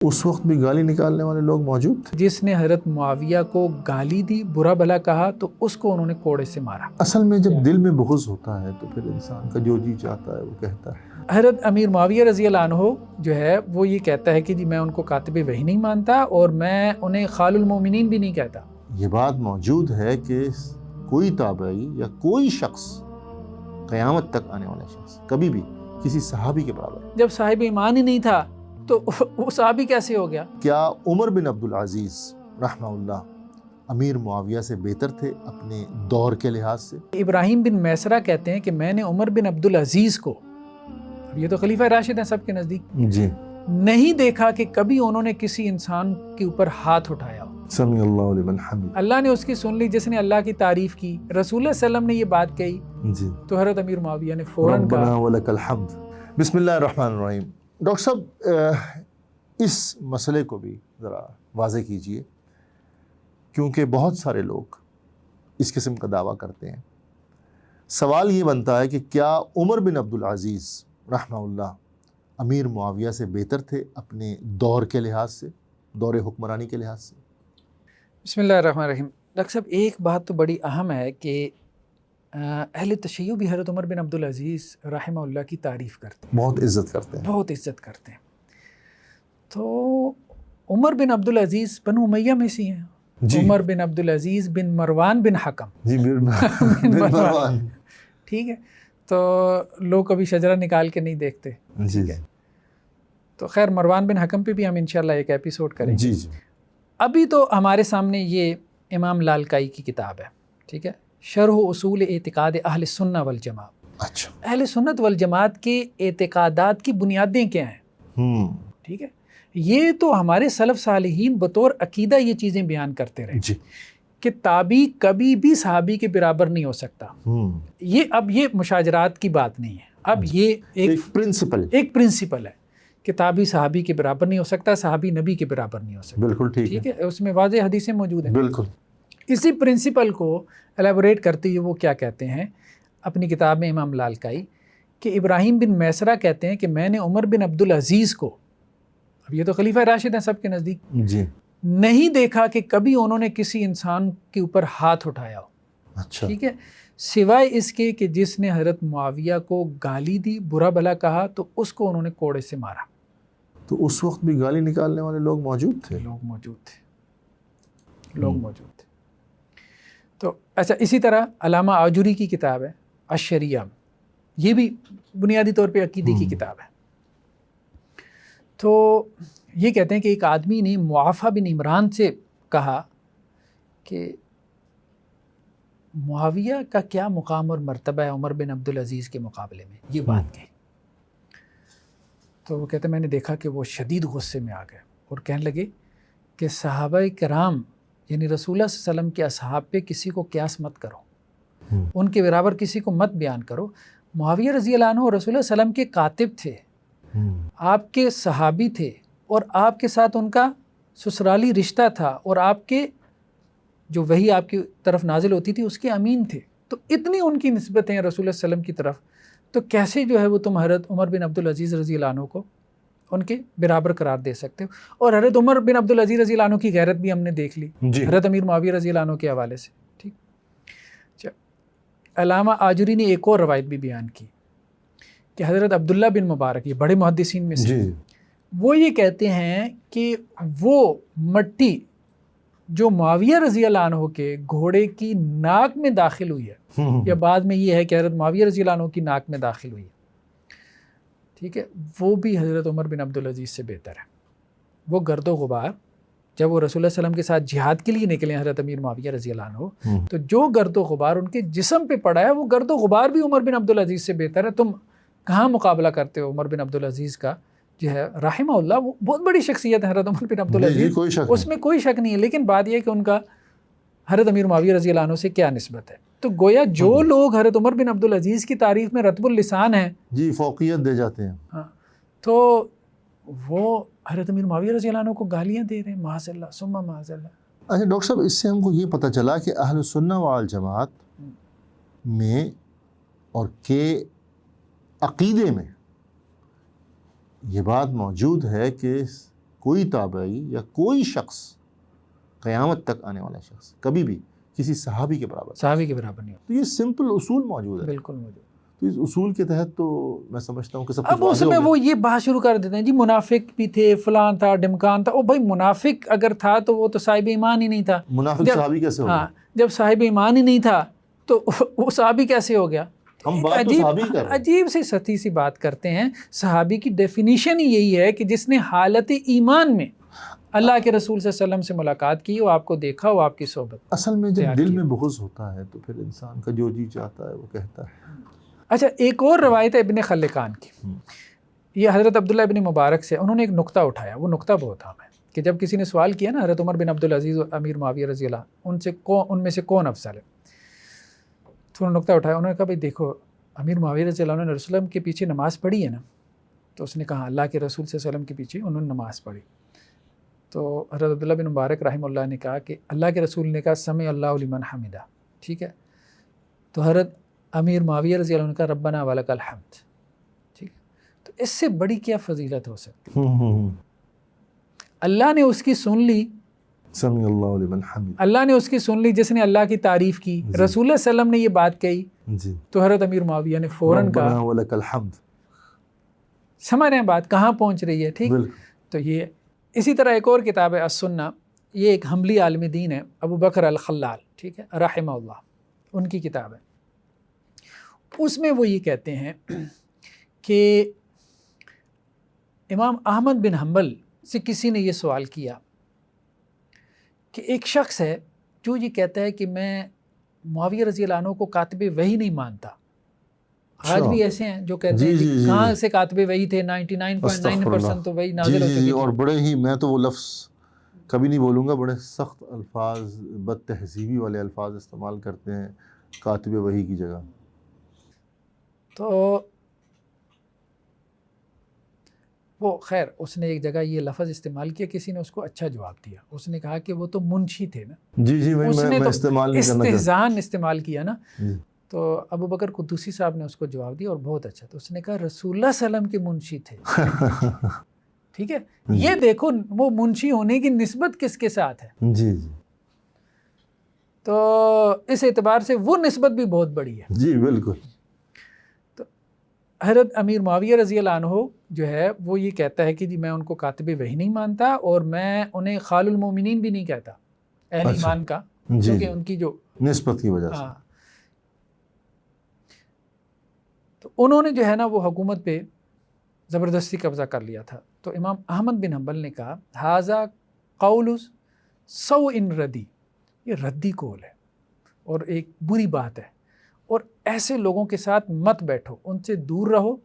اس وقت بھی گالی نکالنے والے لوگ موجود تھے۔ جس نے حضرت معاویہ کو گالی دی، برا بھلا کہا، تو اس کو انہوں نے کوڑے سے مارا۔ اصل میں جب دل میں بغض ہوتا ہے تو پھر انسان کا جو جی چاہتا ہے وہ کہتا ہے۔ حضرت امیر معاویہ رضی اللہ عنہ جو ہے وہ یہ کہتا ہے کہ جی میں ان کو کاتب وحی نہیں مانتا اور میں انہیں خال المومنین بھی نہیں کہتا۔ یہ بات موجود ہے کہ کوئی تابعی یا کوئی شخص قیامت تک آنے والا شخص کبھی بھی کسی صحابی کے برابر، جب صاحب ایمان ہی نہیں تھا تو وہ صحابی کیسے ہو گیا؟ کیا عمر بن عبدالعزیز رحمہ اللہ امیر معاویہ سے بہتر تھے اپنے دور کے لحاظ سے؟ ابراہیم بن میسرہ کہتے ہیں کہ میں نے عمر بن عبدالعزیز کو، یہ تو خلیفہ راشد ہیں سب کے نزدیک، جی، نہیں دیکھا کہ کبھی انہوں نے کسی انسان کے اوپر ہاتھ اٹھایا ہو۔ سمیع اللہ لمن حمید۔ اللہ نے اس کی سن لی، جس نے اللہ کی تعریف کی، رسول اللہ صلی اللہ علیہ وسلم نے یہ بات کہی جی، تو حضرت امیر معاویہ نے فوراً ربنا کہا۔ ولک الحمد۔ بسم اللہ الرحمن الرحیم۔ ڈاکٹر صاحب اس مسئلے کو بھی ذرا واضح کیجئے، کیونکہ بہت سارے لوگ اس قسم کا دعویٰ کرتے ہیں۔ سوال یہ بنتا ہے کہ کیا عمر بن عبدالعزیز رحمہ اللہ امیر معاویہ سے بہتر تھے اپنے دور کے لحاظ سے، دور حکمرانی کے لحاظ سے؟ بسم اللہ الرحمن الرحیم۔ ڈاکٹر صاحب ایک بات تو بڑی اہم ہے کہ اہل تشیع بھی حضرت عمر بن عبدالعزیز رحمہ اللہ کی تعریف کرتے ہیں، بہت عزت کرتے ہیں۔ بہت عزت کرتے ہیں۔ تو عمر بن عبدالعزیز بنو امیہ میں سے ہیں، جی، عمر بن عبدالعزیز بن مروان بن حکم، جی، بن مروان، ٹھیک ہے، تو لوگ کبھی شجرہ نکال کے نہیں دیکھتے۔ جی، تو خیر مروان بن حکم پہ بھی ہم انشاءاللہ ایک ایپیسوڈ کریں گے۔ جی، جی، ابھی تو ہمارے سامنے یہ امام لالکائی کی کتاب ہے، ٹھیک ہے، شرح اصول اعتقاد اہل سنہ والجماعت۔ اچھا، اہل سنت والجماعت کے اعتقادات کی بنیادیں کیا ہیں؟ ٹھیک ہے، یہ تو ہمارے سلف صالحین بطور عقیدہ یہ چیزیں بیان کرتے رہے جی، کہ تابعی کبھی بھی صحابی کے برابر نہیں ہو سکتا۔ اب یہ مشاجرات کی بات نہیں ہے، اب یہ ایک پرنسپل ہے کہ تابعی صحابی کے برابر نہیں ہو سکتا، صحابی نبی کے برابر نہیں ہو سکتا۔ بالکل ٹھیک ہے، اس میں واضح حدیثیں موجود ہیں۔ بالکل۔ اسی پرنسپل کو الیبوریٹ کرتے ہوئے وہ کیا کہتے ہیں اپنی کتاب میں امام لالکائی کہ ابراہیم بن میسرہ کہتے ہیں کہ میں نے عمر بن عبدالعزیز کو، اب یہ تو خلیفہ راشد ہیں سب کے نزدیک، جی، نہیں دیکھا کہ کبھی انہوں نے کسی انسان کے اوپر ہاتھ اٹھایا ہو، اچھا، ٹھیک ہے، سوائے اس کے کہ جس نے حضرت معاویہ کو گالی دی، برا بھلا کہا، تو اس کو انہوں نے کوڑے سے مارا۔ تو اس وقت بھی گالی نکالنے والے لوگ موجود تھے؟ لوگ موجود تھے۔ تو اچھا، اسی طرح علامہ آجوری کی کتاب ہے الشریعہ، یہ بھی بنیادی طور پہ عقیدے کی کتاب ہے۔ تو یہ کہتے ہیں کہ ایک آدمی نے معافیہ بن عمران سے کہا کہ معاویہ کا کیا مقام اور مرتبہ ہے عمر بن عبدالعزیز کے مقابلے میں، یہ بات کہی۔ تو وہ کہتے ہیں میں نے دیکھا کہ وہ شدید غصے میں آ گئے اور کہنے لگے کہ صحابہ کرام یعنی رسول اللہ صلی اللہ علیہ وسلم کے اصحاب پہ کسی کو قیاس مت کرو، ان کے برابر کسی کو مت بیان کرو۔ معاویہ رضی اللہ عنہ رسول اللہ صلی اللہ علیہ وسلم کے کاتب تھے، آپ کے صحابی تھے، اور آپ کے ساتھ ان کا سسرالی رشتہ تھا، اور آپ کے جو وحی آپ کی طرف نازل ہوتی تھی اس کے امین تھے۔ تو اتنی ان کی نسبتیں ہیں رسول اللہ صلی اللہ علیہ وسلم کی طرف، تو کیسے جو ہے وہ تم حضرت عمر بن عبدالعزیز رضی اللہ عنہ کو ان کے برابر قرار دے سکتے ہو؟ اور حضرت عمر بن عبدالعزیز رضی اللہ عنہ کی غیرت بھی ہم نے دیکھ لی حضرت امیر معاویہ رضی اللہ عنہ کے حوالے سے، ٹھیک۔ علامہ آجوری نے ایک اور روایت بھی بیان کی کہ حضرت عبداللہ بن مبارک، یہ بڑے محدثین میں سے، وہ یہ کہتے ہیں کہ وہ مٹی جو معاویہ رضی اللہ عنہ کے گھوڑے کی ناک میں داخل ہوئی ہے، یا بعد میں یہ ہے کہ حضرت معاویہ رضی اللہ عنہ کی ناک میں داخل ہوئی ہے، ٹھیک ہے، وہ بھی حضرت عمر بن عبدالعزیز سے بہتر ہے۔ وہ گرد و غبار جب وہ رسول اللہ صلی اللہ علیہ وسلم کے ساتھ جہاد کے لیے نکلے حضرت امیر معاویہ رضی اللہ عنہ، تو جو گرد و غبار ان کے جسم پہ پڑا ہے وہ گرد و غبار بھی عمر بن عبدالعزیز سے بہتر ہے۔ تم کہاں مقابلہ کرتے ہو عمر بن عبدالعزیز کا؟ جو ہے رحمہ اللہ، وہ بہت بڑی شخصیت ہے حضرت عمر بن عبدالعزیز، اس میں کوئی شک نہیں ہے، لیکن بات یہ ہے کہ ان کا حضرت امیر معاویہ رضی اللہ عنہ سے کیا نسبت ہے۔ تو گویا جو لوگ حضرت عمر بن عبدالعزیز کی تعریف میں رطب اللسان ہیں، جی، فوقیت دے جاتے ہیں، ہاں، تو وہ حضرت امیر معاویہ رضی اللہ عنہ کو گالیاں دے رہے ہیں، معاذ اللہ ثم معاذ اللہ۔ اچھا ڈاکٹر صاحب، اس سے ہم کو یہ پتہ چلا کہ اہل سنہ والجماعت میں اور کے عقیدے میں یہ بات موجود ہے کہ کوئی تابعی یا کوئی شخص قیامت تک آنے والا شخص کبھی بھی کسی صحابی کے برابر صحابی کے برابر نہیں تو یہ سمپل اصول موجود ہوتا، ہے، بالکل موجود۔ تو اس اصول کے تحت تو میں سمجھتا ہوں کہ سب اب اس میں وہ یہ بات شروع کر دیتے ہیں جی منافق بھی تھے، فلان تھا، ڈمکان تھا۔ او بھائی منافق اگر تھا تو وہ تو صاحب ایمان ہی نہیں تھا۔ منافق صحابی کیسے ہوگا؟ ہاں، جب صاحب ایمان ہی نہیں تھا تو وہ صحابی کیسے ہو گیا؟ ہم بات تو صحابی کر رہے ہیں، عجیب سی سطحی سی بات کرتے ہیں۔ صحابی کی ڈیفینیشن ہی یہی ہے کہ جس نے حالت ایمان میں اللہ کے رسول صلی اللہ علیہ وسلم سے ملاقات کی، وہ آپ کو دیکھا، وہ آپ کی صحبت۔ اصل میں جب دل میں بغض ہوتا ہے تو پھر انسان کا جو جی چاہتا ہے وہ کہتا ہے۔ اچھا، ایک اور روایت ہے ابن خلکان کی، یہ حضرت عبداللہ ابن مبارک سے، انہوں نے ایک نقطہ اٹھایا، وہ نقطہ بہت اہم ہے کہ جب کسی نے سوال کیا نا حضرت عمر بن عبدالعزیز اور امیر معاویہ رضی اللہ ان میں سے کون افضل ہے، تو انہوں نے نقطہ اٹھایا، انہوں نے کہا بھائی دیکھو امیر معاویہ رضی اللہ عنہ نے رسول اللہ کے پیچھے نماز پڑھی ہے نا، تو اس نے کہا اللہ کے رسول صلی اللہ علیہ وسلم کے پیچھے انہوں نے نماز پڑھی۔ تو حضرت عبداللہ بن مبارک رحمہ اللہ نے کہا کہ اللہ کے رسول نے کہا سمع اللہ لمن حمدہ، ٹھیک ہے، تو حضرت امیر معاویہ رضی اللہ عنہ کا ربنا ولک الحمد، ٹھیک ہے، تو اس سے بڑی کیا فضیلت ہو سکتی؟ اللہ نے اس کی سن لی، سمع اللہ لمن حمد، اللہ نے اس کی سن لی جس نے اللہ کی تعریف کی، رسول اللہ صلی اللہ علیہ وسلم نے یہ بات کہی، جی، تو حضرت امیر معاویہ نے فوراً کہا ربنا ولک الحمد۔ سمجھ رہے ہیں بات کہاں پہنچ رہی ہے؟ ٹھیک، تو یہ اسی طرح ایک اور کتاب ہے السنہ، یہ ایک حنبلی عالم دین ہے ابو بکر الخلال، ٹھیک ہے، رحمہ اللہ، ان کی کتاب ہے، اس میں وہ یہ کہتے ہیں کہ امام احمد بن حنبل سے کسی نے یہ سوال کیا کہ ایک شخص ہے جو یہ کہتا ہے کہ میں معاویہ رضی اللہ عنہ کو کاتب وحی نہیں مانتا۔ آج بھی ایسے ہیں جو کہتے ہیں کہ کہاں سے کاتب وحی تھے، 99.9% تو وحی نازل ہو چکی تھی۔ اور بڑے ہی، میں تو وہ لفظ کبھی نہیں بولوں گا، بڑے سخت الفاظ، بد تہذیبی والے الفاظ استعمال کرتے ہیں کاتب وحی کی جگہ۔ تو وہ خیر اس نے ایک جگہ یہ لفظ استعمال کیا، کسی نے اس کو اچھا جواب دیا، اس نے کہا کہ وہ تو منشی تھے نا، جی اس نے تو استعمال نہیں کرنا استہزان استعمال کیا نا۔ تو ابو بکر قدوسی صاحب نے اس کو جواب دیا اور بہت اچھا، تو اس نے کہا رسول اللہ صلی اللہ علیہ وسلم کے منشی تھے، ٹھیک ہے، یہ دیکھو وہ منشی ہونے کی نسبت کس کے ساتھ ہے، جی جی، تو اس اعتبار سے وہ نسبت بھی بہت بڑی ہے۔ جی بالکل۔ تو حضرت امیر معاویہ رضی اللہ عنہ جو ہے وہ یہ کہتا ہے کہ جی میں ان کو کاتب وحی نہیں مانتا، اور میں انہیں خال المومنین بھی نہیں کہتا، اہل ایمان کا، کیونکہ ان کی جو نسبت کی وجہ سے۔ تو انہوں نے جو ہے نا وہ حکومت پہ زبردستی قبضہ کر لیا تھا، تو امام احمد بن حنبل نے کہا ھذا قول سوء ردی، یہ ردی قول ہے اور ایک بری بات ہے، اور ایسے لوگوں کے ساتھ مت بیٹھو، ان سے دور رہو،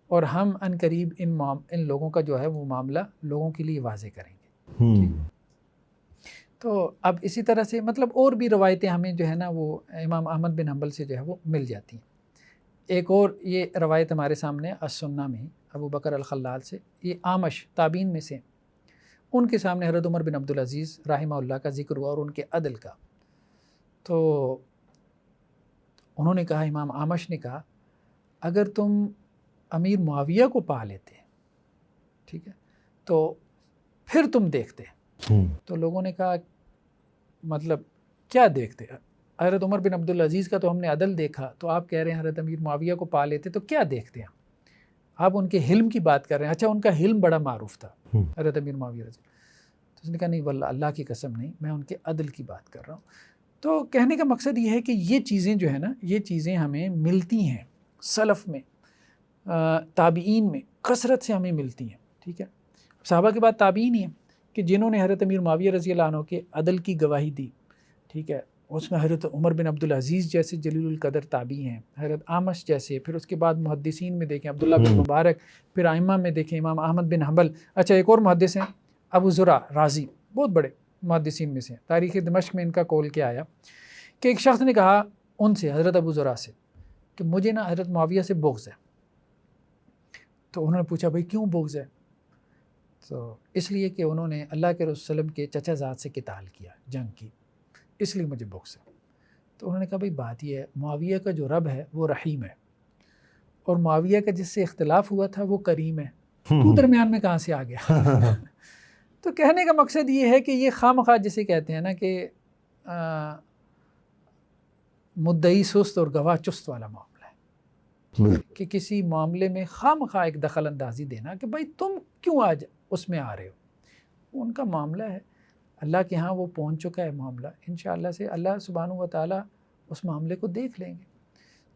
اور ہم ان قریب ان لوگوں کا جو ہے وہ معاملہ لوگوں کے لیے واضح کریں گے۔ تو اب اسی طرح سے مطلب اور بھی روایتیں ہمیں جو ہے نا وہ امام احمد بن حنبل سے جو ہے وہ مل جاتی ہیں۔ ایک اور یہ روایت ہمارے سامنے السنہ میں ابو بکر الخلال سے، یہ آمش تابعین میں سے، ان کے سامنے حضرت عمر بن عبدالعزیز رحمہ اللہ کا ذکر ہوا اور ان کے عدل کا، تو انہوں نے کہا، امام آمش نے کہا اگر تم امیر معاویہ کو پا لیتے، ٹھیک ہے، تو پھر تم دیکھتے۔ تو لوگوں نے کہا مطلب کیا دیکھتے؟ حضرت عمر بن عبدالعزیز کا تو ہم نے عدل دیکھا، تو آپ کہہ رہے ہیں حضرت امیر معاویہ کو پا لیتے تو کیا دیکھتے ہیں؟ آپ ان کے حلم کی بات کر رہے ہیں، اچھا ان کا حلم بڑا معروف تھا حضرت امیر معاویہ رضی، تو اس نے کہا نہیں واللہ اللہ کی قسم نہیں، میں ان کے عدل کی بات کر رہا ہوں۔ تو کہنے کا مقصد یہ ہے کہ یہ چیزیں جو ہے نا، یہ چیزیں ہمیں ملتی ہیں سلف میں، تابعین میں کثرت سے ہمیں ملتی ہیں، ٹھیک ہے، صحابہ کے بعد تابعین ہی ہیں کہ جنہوں نے حضرت امیر معاویہ رضی اللہ عنہ کے عدل کی گواہی دی، ٹھیک ہے، اس میں حضرت عمر بن عبدالعزیز جیسے جلیل القدر تابعی ہیں، حضرت آمش جیسے، پھر اس کے بعد محدثین میں دیکھیں عبداللہ بن مبارک، پھر ائمہ میں دیکھیں امام احمد بن حنبل، اچھا ایک اور محدث ہیں ابو زرع رازی، بہت بڑے محدثین میں سے ہیں۔ تاریخ دمشق میں ان کا قول کیا آیا کہ ایک شخص نے کہا ان سے، حضرت ابو زرع سے، کہ مجھے نا حضرت معاویہ سے بغض ہے۔ تو انہوں نے پوچھا بھائی کیوں بغض ہے؟ تو اس لیے کہ انہوں نے اللہ کے رسول صلی اللہ علیہ وسلم کے چچا زاد سے قتال کیا، جنگ کی، اس لیے مجھے بغض ہے۔ تو انہوں نے کہا بھائی بات یہ ہے، معاویہ کا جو رب ہے وہ رحیم ہے، اور معاویہ کا جس سے اختلاف ہوا تھا وہ کریم ہے، تو درمیان میں کہاں سے آ گیا؟ تو کہنے کا مقصد یہ ہے کہ یہ خواہ جسے کہتے ہیں نا کہ مدعی سست اور گواہ چست والا معاملہ ہے، کہ کسی معاملے میں خواہ ایک دخل اندازی دینا کہ بھائی تم کیوں آج اس میں آ رہے ہو، ان کا معاملہ ہے، اللہ کے ہاں وہ پہنچ چکا ہے معاملہ، انشاءاللہ سے اللہ سبحانہ و تعالیٰ اس معاملے کو دیکھ لیں گے۔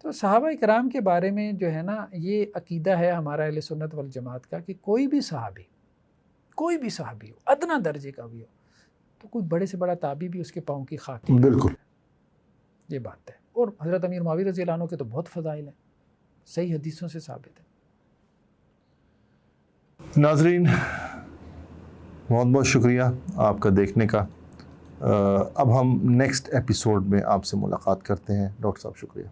تو صحابہ کرام کے بارے میں جو ہے نا یہ عقیدہ ہے ہمارا اہل سنت والجماعت کا کہ کوئی بھی صحابی ہو، ادنا درجے کا بھی ہو، تو کوئی بڑے سے بڑا تابعی بھی اس کے پاؤں کی خاک، بالکل یہ بات ہے۔ اور حضرت امیر معاویہ رضی اللہ عنہ کے تو بہت فضائل ہیں، صحیح حدیثوں سے ثابت ہے۔ ناظرین بہت بہت شکریہ آپ کا دیکھنے کا۔ اب ہم نیکسٹ ایپیسوڈ میں آپ سے ملاقات کرتے ہیں۔ ڈاکٹر صاحب شکریہ۔